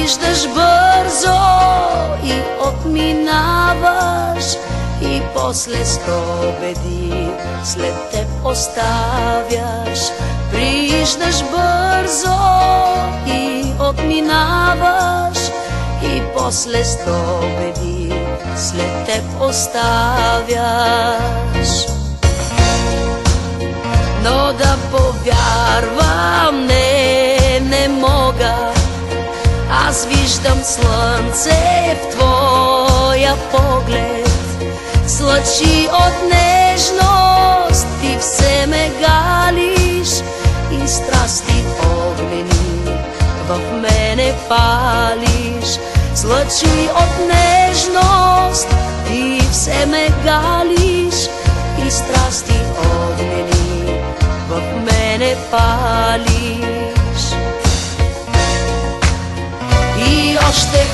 виждаш бързо и отминаваш, и после стобеди след теб оставяш. Виждаш бързо и отминаваш, и после стобеди след теб оставяш. Но да повярвам, не мога. Аз виждам слънце в твоя поглед, с лъчи от нежност ти все ме галиш, и страсти огнени в мене палиш. С лъчи от нежност ти все ме галиш, и страсти огнени в мене палиш. И още